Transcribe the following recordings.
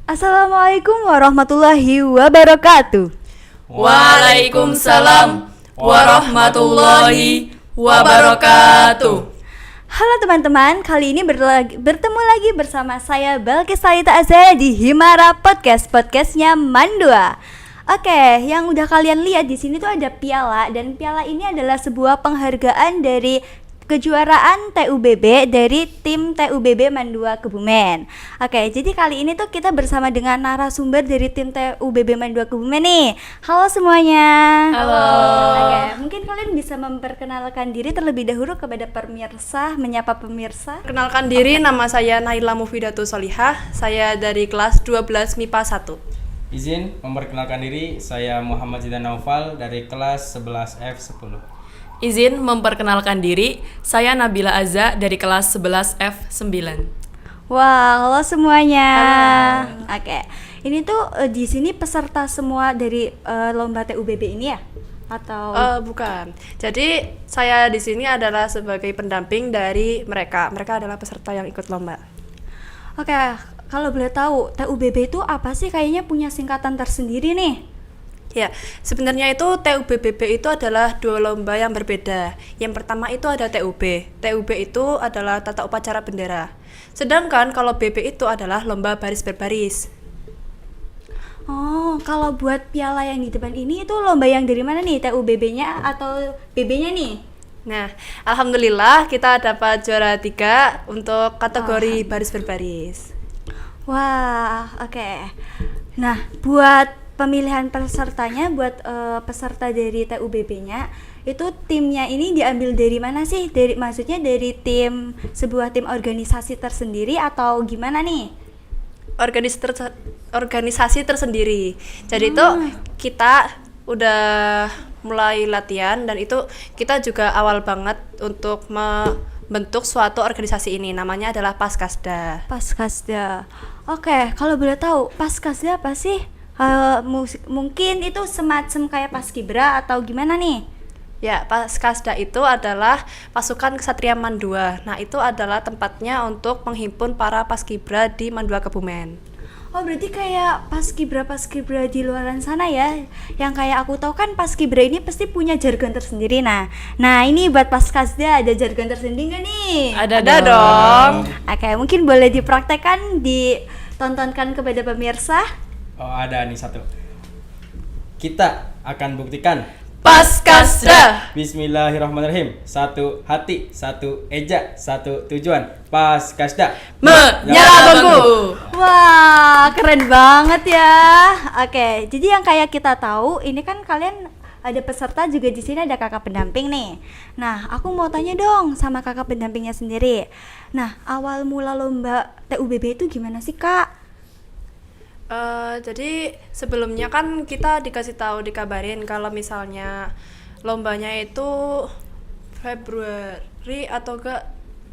Assalamualaikum warahmatullahi wabarakatuh. Waalaikumsalam warahmatullahi wabarakatuh. Halo teman-teman, kali ini bertemu lagi bersama saya Balkis Salita Azhar di Himara Podcastnya Mandua. Oke, yang udah kalian lihat di sini tuh ada piala, dan piala ini adalah sebuah penghargaan dari kejuaraan TUBB dari tim TUBB Mandua Kebumen. Oke, jadi kali ini tuh kita bersama dengan narasumber dari tim TUBB Mandua Kebumen nih. Halo semuanya. Halo. Oke, mungkin kalian bisa memperkenalkan diri terlebih dahulu kepada pemirsa, menyapa pemirsa. Kenalkan diri, nama saya Naila Mufidatul Solihah. Saya dari kelas 12 MIPA 1. Izin memperkenalkan diri, saya Muhammad Zidan Naufal dari kelas 11 F10. Izin memperkenalkan diri, saya Nabila Azza dari kelas 11 F9. Wah, halo semuanya. Oke, ini tuh di sini peserta semua dari lomba TUBB ini ya? Atau Bukan. Jadi saya di sini adalah sebagai pendamping dari mereka. Mereka adalah peserta yang ikut lomba. Oke, kalau boleh tahu TUBB itu apa sih? Kayaknya punya singkatan tersendiri nih. Ya, sebenarnya itu TUBBB itu adalah dua lomba yang berbeda. Yang pertama itu ada TUB. TUB itu adalah tata upacara bendera. Sedangkan kalau BB itu adalah lomba baris berbaris. Oh, kalau buat piala yang di depan ini itu lomba yang dari mana nih? TUBB-nya atau BB-nya nih? Nah, alhamdulillah kita dapat juara 3 untuk kategori baris berbaris. Wah, oke. Nah, buat pemilihan pesertanya, buat peserta dari TUBB-nya, itu timnya ini diambil dari mana sih? Maksudnya dari sebuah tim organisasi tersendiri atau gimana nih? Organisasi tersendiri. Jadi itu kita udah mulai latihan, dan itu kita juga awal banget untuk membentuk suatu organisasi ini. Namanya adalah Paskasda. Paskasda. Oke, kalau boleh tahu Paskasda apa sih? Mungkin itu semacam kayak Paskibra atau gimana nih? Ya, Paskasda itu adalah pasukan Ksatria Mandua. Nah, itu adalah tempatnya untuk menghimpun para paskibra di Mandua Kebumen. Oh, berarti kayak paskibra di luaran sana ya. Yang kayak aku tahu kan paskibra ini pasti punya jargon tersendiri. Nah ini buat Paskasda ada jargon tersendiri nggak nih? Ada dong. Oke, mungkin boleh dipraktekkan, ditontonkan kepada pemirsa. Oh, ada nih satu. Kita akan buktikan Paskasda. Bismillahirrahmanirrahim. Satu hati, satu eja, satu tujuan. Paskasda Menyala bangku. Wah, keren banget ya. Oke, jadi yang kayak kita tahu ini kan kalian ada peserta juga, di sini ada kakak pendamping nih. Nah, aku mau tanya dong sama kakak pendampingnya sendiri. Nah, awal mula lomba TUBB itu gimana sih, Kak? Jadi sebelumnya kan kita dikabarin kalau misalnya lombanya itu Februari atau enggak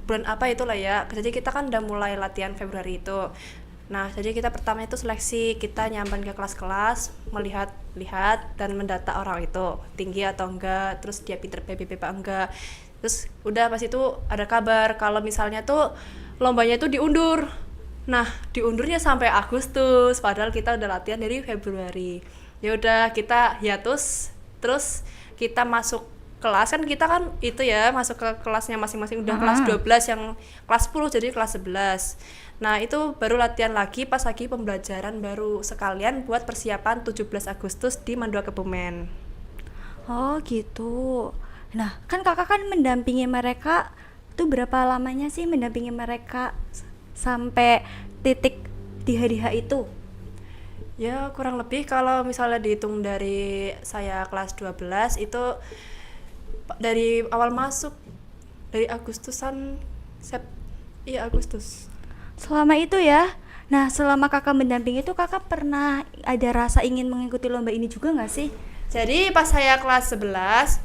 bulan apa itulah ya. Jadi kita kan udah mulai latihan Februari itu. Nah, jadi kita pertama itu seleksi, kita nyamperin ke kelas-kelas, melihat dan mendata orang itu tinggi atau enggak, terus dia pinter PBB apa enggak. Terus udah pas itu ada kabar kalau misalnya tuh lombanya itu diundur. Nah, diundurnya sampai Agustus, padahal kita udah latihan dari Februari. Ya udah, kita hiatus, terus kita masuk kelas, kan kita kan itu ya, masuk ke kelasnya masing-masing, udah kelas 12, yang kelas 10 jadi kelas 11. Nah, itu baru latihan lagi pas lagi pembelajaran baru sekalian buat persiapan 17 Agustus di Mandua Kebumen. Oh, gitu. Nah, kan kakak kan mendampingi mereka tuh, berapa lamanya sih mendampingi mereka sampai titik di hari H itu? Ya, kurang lebih kalau misalnya dihitung dari saya kelas 12 itu dari awal masuk, dari Agustusan, Agustus. Selama itu ya. Nah, selama kakak mendampingi itu, kakak pernah ada rasa ingin mengikuti lomba ini juga nggak sih? Jadi pas saya kelas 11,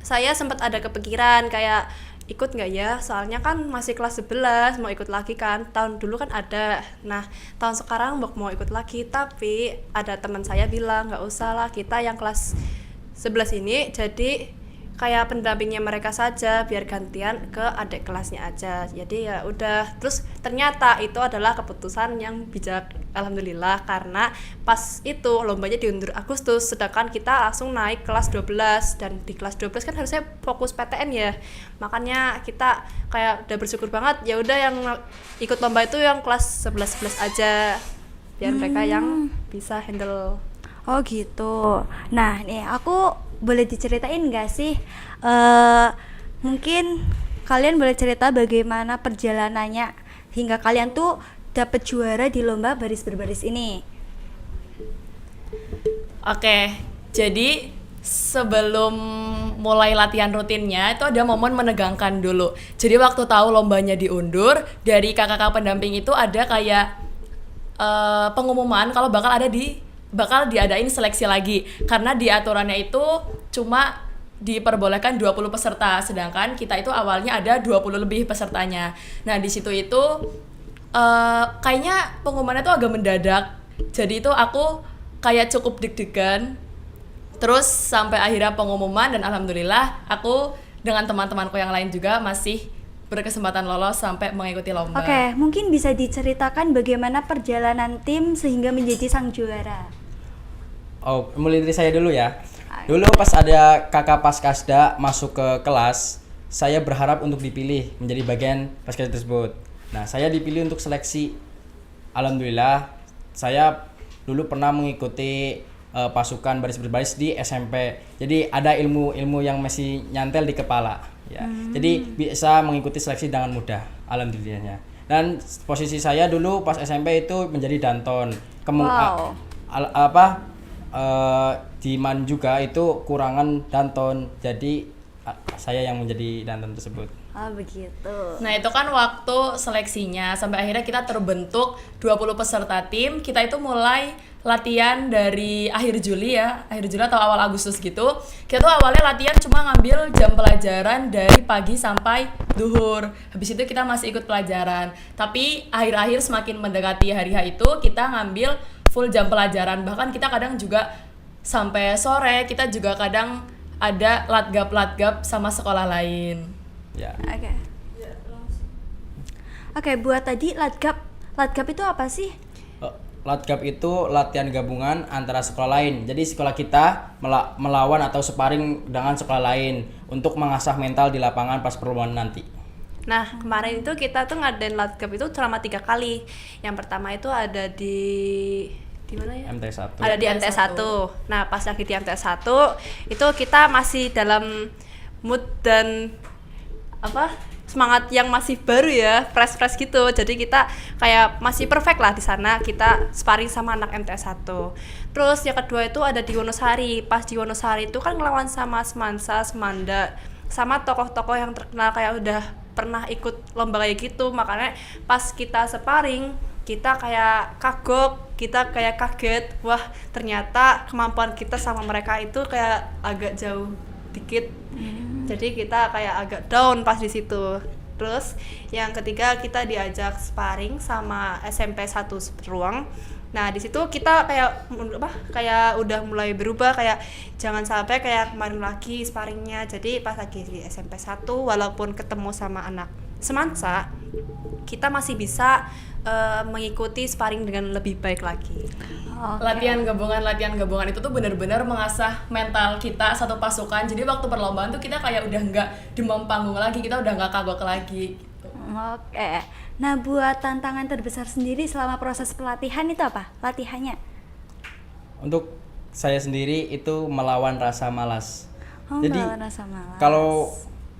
saya sempat ada kepikiran kayak ikut nggak ya, soalnya kan masih kelas 11, mau ikut lagi kan, tahun dulu kan ada. Nah, tahun sekarang mau ikut lagi, tapi ada teman saya bilang nggak usah lah, kita yang kelas 11 ini jadi kayak pendampingnya mereka saja, biar gantian ke adik kelasnya aja. Jadi ya udah, terus ternyata itu adalah keputusan yang bijak, alhamdulillah, karena pas itu lombanya diundur Agustus, sedangkan kita langsung naik kelas 12, dan di kelas 12 kan harusnya fokus PTN ya. Makanya kita kayak udah bersyukur banget, ya udah yang ikut lomba itu yang kelas 11 aja, biar mereka yang bisa handle. Oh gitu. Nah nih aku boleh diceritain nggak sih? Mungkin kalian boleh cerita bagaimana perjalanannya hingga kalian tuh dapat juara di lomba baris berbaris ini. Oke, jadi sebelum mulai latihan rutinnya itu ada momen menegangkan dulu. Jadi waktu tahu lombanya diundur, dari kakak-kakak pendamping itu ada kayak pengumuman kalau bakal diadain seleksi lagi, karena di aturannya itu cuma diperbolehkan 20 peserta, sedangkan kita itu awalnya ada 20 lebih pesertanya. Nah di situ itu kayaknya pengumumannya tuh agak mendadak, jadi itu aku kayak cukup deg-degan. Terus sampai akhirnya pengumuman, dan alhamdulillah aku dengan teman-temanku yang lain juga masih berkesempatan lolos sampai mengikuti lomba. Oke, mungkin bisa diceritakan bagaimana perjalanan tim sehingga menjadi sang juara. Oh, mulai dari saya dulu ya. Dulu pas ada kakak Paskasda masuk ke kelas, saya berharap untuk dipilih menjadi bagian Paskasda tersebut. Nah, saya dipilih untuk seleksi. Alhamdulillah, saya dulu pernah mengikuti pasukan baris berbaris di SMP. Jadi ada ilmu-ilmu yang masih nyantel di kepala. Ya, jadi bisa mengikuti seleksi dengan mudah, alhamdulillahnya. Dan posisi saya dulu pas SMP itu menjadi danton. Wow. Di Man juga itu kurangan danton, jadi saya yang menjadi danton tersebut. Oh begitu. Nah itu kan waktu seleksinya, sampai akhirnya kita terbentuk 20 peserta tim. Kita itu mulai latihan dari akhir Juli atau awal Agustus gitu. Kita tuh awalnya latihan cuma ngambil jam pelajaran dari pagi sampai duhur. Habis itu kita masih ikut pelajaran. Tapi akhir-akhir semakin mendekati hari H itu kita ngambil full jam pelajaran. Bahkan kita kadang juga sampai sore, kita juga kadang ada latgab sama sekolah lain. Ya. Oke. Oke, buat tadi latgab itu apa sih? Latgab itu latihan gabungan antara sekolah lain. Jadi sekolah kita melawan atau sparring dengan sekolah lain untuk mengasah mental di lapangan pas perlombaan nanti. Nah kemarin itu kita tuh ngadain latgab itu selama 3 kali. Yang pertama itu ada di mana ya? MT1. Ada di MT1. Nah pas lagi di MT1 itu kita masih dalam mood dan semangat yang masih baru ya, fresh gitu. Jadi kita kayak masih perfect lah di sana, kita sparring sama anak MT1. Terus yang kedua itu ada di Wonosari. Pas di Wonosari itu kan ngelawan sama Semansa, Semanda, sama tokoh-tokoh yang terkenal kayak udah pernah ikut lomba kayak gitu. Makanya pas kita sparring, kita kayak kagok, kita kayak kaget, wah ternyata kemampuan kita sama mereka itu kayak agak jauh dikit. Jadi kita kayak agak down pas di situ. Terus yang ketiga kita diajak sparring sama SMP 1 Ruang. Nah di situ kita kayak udah mulai berubah, kayak jangan sampai kayak kemarin lagi sparringnya. Jadi pas lagi di SMP 1 walaupun ketemu sama anak Semansa, kita masih bisa mengikuti sparring dengan lebih baik lagi. Okay. Latihan gabungan itu tuh benar-benar mengasah mental kita satu pasukan. Jadi waktu perlombaan tuh kita kayak udah nggak demam panggung lagi, kita udah nggak kagok lagi gitu. Oke. Nah buat tantangan terbesar sendiri selama proses pelatihan itu apa? Latihannya? Untuk saya sendiri itu melawan rasa malas. Jadi melawan rasa malas. kalau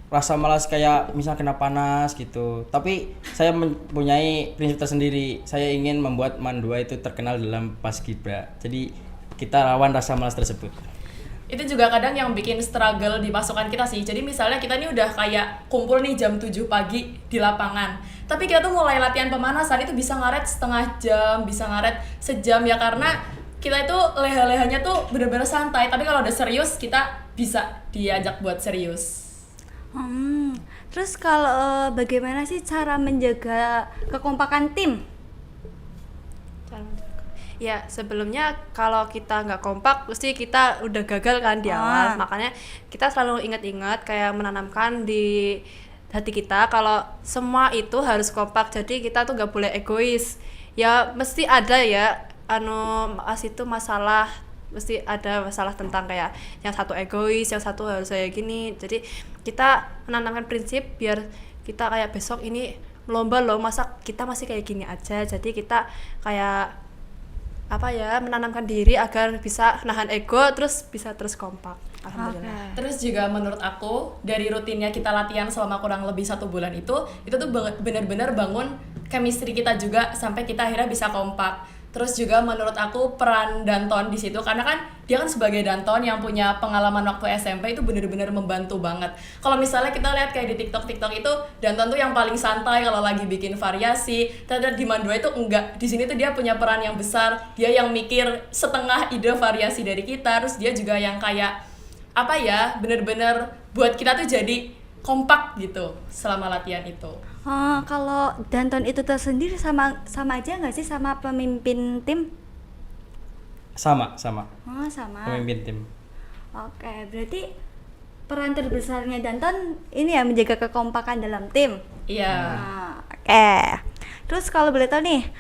rasa malas kayak misal kena panas gitu, tapi saya mempunyai prinsip tersendiri. Saya ingin membuat Man 2 itu terkenal dalam Paskibra. Jadi kita lawan rasa malas tersebut. Itu juga kadang yang bikin struggle di pasukan kita sih. Jadi misalnya kita nih udah kayak kumpul nih jam 7 pagi di lapangan, tapi kita tuh mulai latihan pemanasan itu bisa ngaret setengah jam, bisa ngaret sejam ya, karena kita itu leha-lehanya tuh bener-bener santai. Tapi kalau udah serius kita bisa diajak buat serius. Terus kalau bagaimana sih cara menjaga kekompakan tim? Ya sebelumnya kalau kita nggak kompak pasti kita udah gagal kan di awal, makanya kita selalu ingat-ingat kayak menanamkan di hati kita kalau semua itu harus kompak, jadi kita tuh nggak boleh egois. Ya mesti ada ya itu masalah, mesti ada masalah tentang kayak yang satu egois, yang satu harus kayak gini. Jadi kita menanamkan prinsip biar kita kayak besok ini lomba loh, masa kita masih kayak gini aja. Jadi kita kayak menanamkan diri agar bisa nahan ego, terus bisa terus kompak. Alhamdulillah. Terus juga menurut aku dari rutinnya kita latihan selama kurang lebih 1 bulan itu tuh benar-benar bangun chemistry kita juga sampai kita akhirnya bisa kompak. Terus juga menurut aku peran Danton di situ, karena kan dia kan sebagai Danton yang punya pengalaman waktu SMP itu benar-benar membantu banget. Kalau misalnya kita lihat kayak di TikTok itu Danton tuh yang paling santai kalau lagi bikin variasi. Ternyata di Mandua itu enggak. Di sini tuh dia punya peran yang besar. Dia yang mikir setengah ide variasi dari kita. Terus dia juga yang kayak benar-benar buat kita tuh jadi kompak gitu selama latihan itu. Kalau Danton itu tersendiri sama aja nggak sih sama pemimpin tim? Sama. Sama. Pemimpin tim. Oke, berarti peran terbesarnya Danton ini ya menjaga kekompakan dalam tim. Iya. Oke. Terus kalau boleh tahu nih,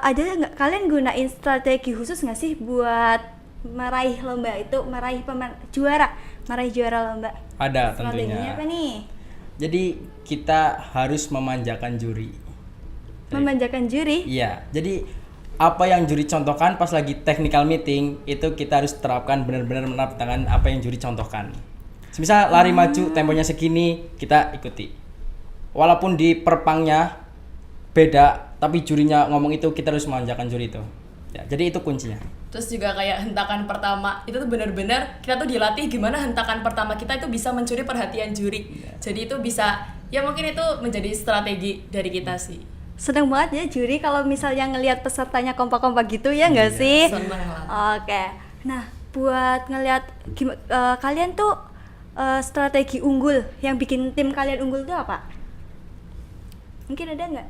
ada nggak kalian gunain strategi khusus nggak sih buat meraih lomba itu, meraih juara lomba? Ada Strateginya tentunya. apa nih? Jadi kita harus memanjakan juri. Memanjakan juri? Iya. Jadi apa yang juri contohkan pas lagi technical meeting itu kita harus terapkan, benar-benar menerapkan apa yang juri contohkan. Misal lari maju temponya segini, kita ikuti. Walaupun di perpangnya beda, tapi jurinya ngomong itu, kita harus memanjakan juri itu. Ya, jadi itu kuncinya. Terus juga kayak hentakan pertama itu tuh benar-benar kita tuh dilatih gimana hentakan pertama kita itu bisa mencuri perhatian juri. Jadi itu bisa, ya mungkin itu menjadi strategi dari kita sih. Seneng banget ya juri kalau misalnya ngelihat pesertanya kompak-kompak gitu ya nggak sih? Seneng lah. Oke. Nah, buat ngelihat kalian tuh strategi unggul yang bikin tim kalian unggul tuh apa? Mungkin ada nggak?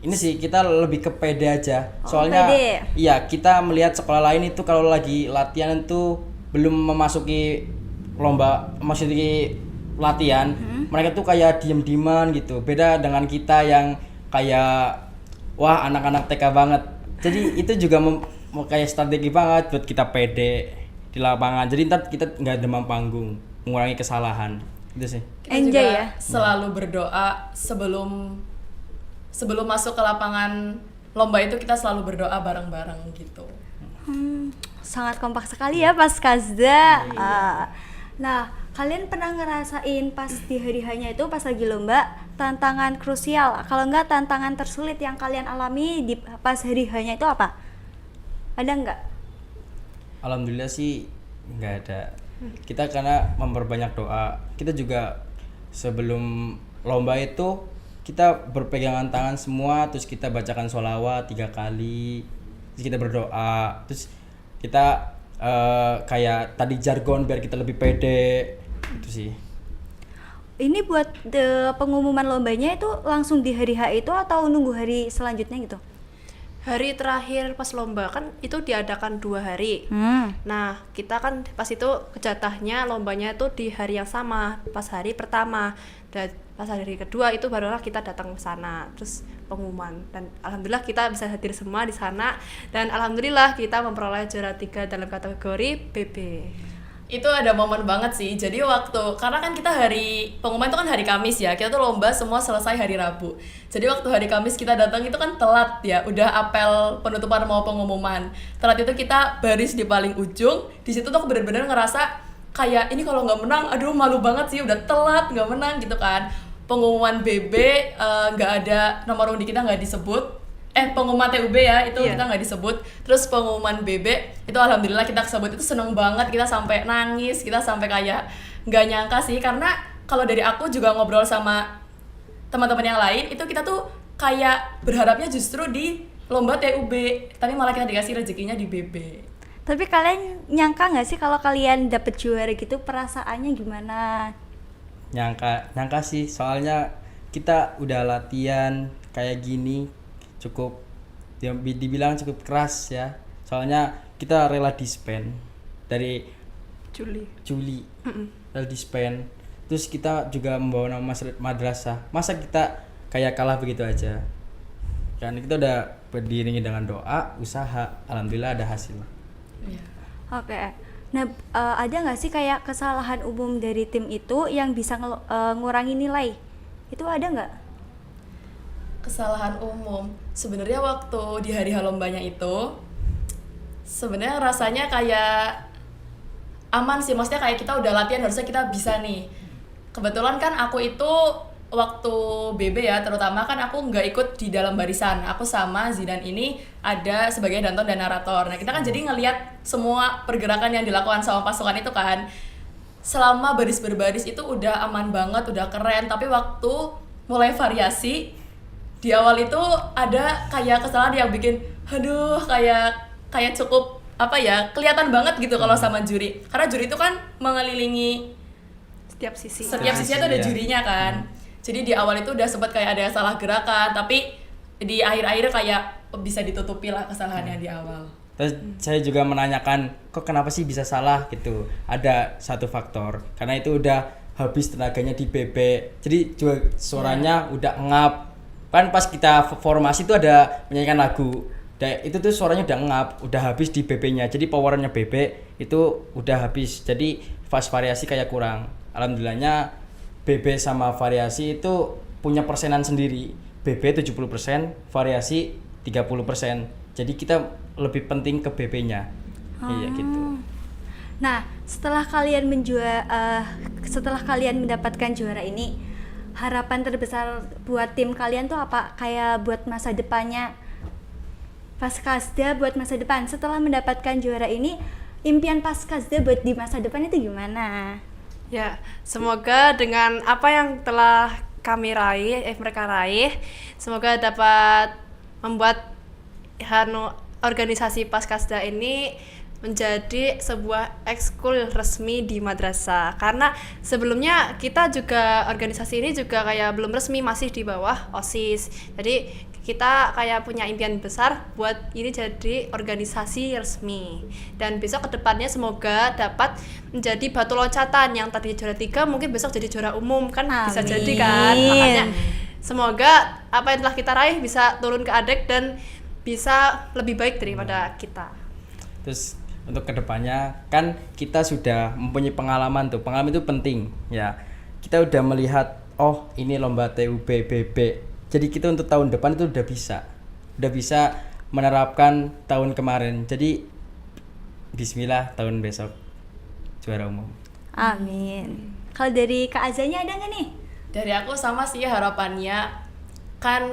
Ini sih kita lebih ke pede aja. Soalnya pede. iya, kita melihat sekolah lain itu kalau lagi latihan itu belum memasuki lomba, memasuki latihan, mereka tuh kayak diem-dieman gitu. Beda dengan kita yang kayak wah anak-anak TK banget. Jadi itu juga kayak strategi banget buat kita pede di lapangan. Jadi ntar kita nggak demam panggung, mengurangi kesalahan. Gitu sih. Kita Enjoy juga ya? selalu berdoa sebelum masuk ke lapangan lomba itu kita selalu berdoa bareng-bareng gitu. Sangat kompak sekali ya pas Kasda. Nah, kalian pernah ngerasain pas di hari hanya itu pas lagi lomba tantangan krusial? Kalau enggak tantangan tersulit yang kalian alami di pas hari hanya itu apa? Ada enggak? Alhamdulillah sih nggak ada. Kita karena memperbanyak doa. Kita juga sebelum lomba itu kita berpegangan tangan semua, terus kita bacakan sholawat 3 kali, terus kita berdoa, terus kita kayak tadi jargon biar kita lebih pede, itu sih. Ini buat pengumuman lombanya itu langsung di hari H itu atau nunggu hari selanjutnya gitu? Hari terakhir pas lomba kan itu diadakan 2 hari. Nah kita kan pas itu jatahnya lombanya itu di hari yang sama, pas hari pertama. Dan pas hari kedua itu barulah kita datang ke sana, terus pengumuman. Dan alhamdulillah kita bisa hadir semua di sana, dan alhamdulillah kita memperoleh juara 3 dalam kategori BB. Itu ada momen banget sih. Jadi karena kan kita hari pengumuman itu kan hari Kamis ya, kita tuh lomba semua selesai hari Rabu. Jadi waktu hari Kamis kita datang itu kan telat ya, udah apel penutupan mau pengumuman. Telat itu kita baris di paling ujung. Di situ tuh aku bener-bener ngerasa kayak ini kalau nggak menang, aduh malu banget sih, udah telat nggak menang gitu kan. Pengumuman BB nggak ada nomor undi kita nggak disebut. Pengumuman TUB ya itu kita nggak disebut. Terus pengumuman BB itu alhamdulillah kita kesebut, itu seneng banget, kita sampai nangis, kita sampai kayak nggak nyangka sih, karena kalau dari aku juga ngobrol sama teman-teman yang lain itu kita tuh kayak berharapnya justru di lomba TUB, tapi malah kita dikasih rezekinya di BB. Tapi kalian nyangka nggak sih kalau kalian dapet juara gitu, perasaannya gimana? Nyangka sih, soalnya kita udah latihan kayak gini cukup dibilang cukup keras ya. Soalnya kita rela disband dari Juli. Rela disband. Terus kita juga membawa nama madrasah. Masa kita kayak kalah begitu aja? Kan kita udah beriringi dengan doa, usaha, alhamdulillah ada hasil. Iya. Oke. Nah, ada nggak sih kayak kesalahan umum dari tim itu yang bisa ngurangi nilai? Itu ada nggak? Kesalahan umum sebenarnya waktu di hari lombanya itu sebenarnya rasanya kayak aman sih, maksudnya kayak kita udah latihan harusnya kita bisa nih. Kebetulan kan aku itu waktu BB ya terutama kan aku nggak ikut di dalam barisan, aku sama Zidan ini ada sebagai danton dan narator. Nah kita kan jadi ngelihat semua pergerakan yang dilakukan sama pasukan itu kan. Selama baris berbaris itu udah aman banget, udah keren, tapi waktu mulai variasi di awal itu ada kayak kesalahan yang bikin aduh kayak cukup apa ya, kelihatan banget gitu kalau sama juri, karena juri itu kan mengelilingi Setiap sisi sisinya tuh ada jurinya kan. Jadi di awal itu udah sempet kayak ada salah gerakan, tapi di akhir-akhir kayak bisa ditutupi lah kesalahan yang di awal. Terus saya juga menanyakan kok kenapa sih bisa salah gitu. Ada satu faktor karena itu udah habis tenaganya di BB, jadi juga suaranya udah ngap. Kan pas kita formasi itu ada menyanyikan lagu, itu tuh suaranya udah ngap, udah habis di BB-nya. Jadi powernya BB itu udah habis. Jadi pas variasi kayak kurang. Alhamdulillahnya BB sama variasi itu punya persenan sendiri. BB 70%, variasi 30%. Jadi kita lebih penting ke BB-nya. Iya gitu. Nah, setelah kalian mendapatkan juara ini, harapan terbesar buat tim kalian tuh apa? Kayak buat masa depannya Paskasda, buat masa depan setelah mendapatkan juara ini, impian Paskasda buat di masa depan itu gimana? Ya, semoga dengan apa yang telah mereka raih, semoga dapat membuat organisasi Paskasda ini menjadi sebuah ekskul resmi di madrasah. Karena sebelumnya kita juga organisasi ini juga kayak belum resmi, masih di bawah OSIS. Jadi kita kayak punya impian besar buat ini jadi organisasi resmi, dan besok kedepannya semoga dapat menjadi batu loncatan, yang tadi juara 3 mungkin besok jadi juara umum kan. Amin. Bisa jadi kan. Makanya semoga apa yang telah kita raih bisa turun ke adik dan bisa lebih baik daripada kita. Terus untuk kedepannya kan kita sudah mempunyai pengalaman tuh, pengalaman itu penting ya. Kita udah melihat oh ini lomba TUB BB, jadi kita untuk tahun depan itu udah bisa menerapkan tahun kemarin. Jadi bismillah tahun besok juara umum. Amin. Kalau dari Kak Azanya ada nggak nih? Dari aku sama sih harapannya, kan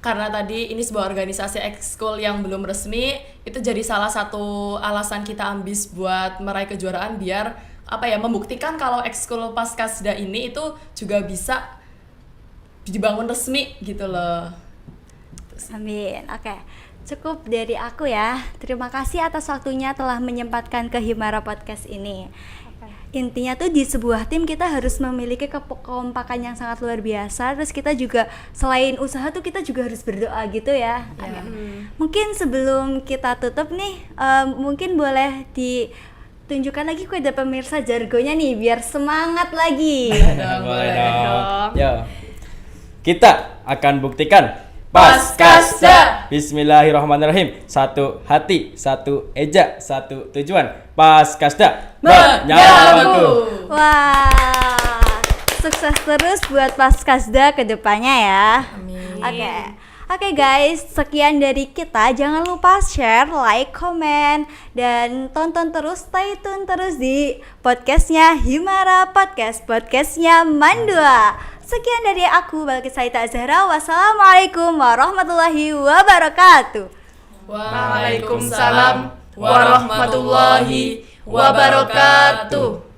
karena tadi ini sebuah organisasi ekskul yang belum resmi, itu jadi salah satu alasan kita ambis buat meraih kejuaraan, biar apa ya, membuktikan kalau ekskul Paskasda ini itu juga bisa dibangun resmi gitu loh. Amin. Oke. Cukup dari aku ya. Terima kasih atas waktunya telah menyempatkan ke Himara Podcast ini. Intinya tuh di sebuah tim kita harus memiliki kekompakan yang sangat luar biasa. Terus kita juga selain usaha tuh kita juga harus berdoa gitu ya. Mungkin sebelum kita tutup nih, mungkin boleh ditunjukkan lagi kepada pemirsa jargonnya nih biar semangat lagi. Boleh dong. Yo. Kita akan buktikan Paskasda. Bismillahirrahmanirrahim. Satu hati, satu eja, satu tujuan. Paskasda Menyamaku. Wah, sukses terus buat Paskasda ke depannya ya. Amin. Oke guys, sekian dari kita. Jangan lupa share, like, komen, dan tonton terus, stay tune terus di podcastnya Himara Podcast, podcastnya Mandua. Sekian dari aku, Balkis Saita Azhara. Wassalamualaikum warahmatullahi wabarakatuh. Waalaikumsalam warahmatullahi wabarakatuh.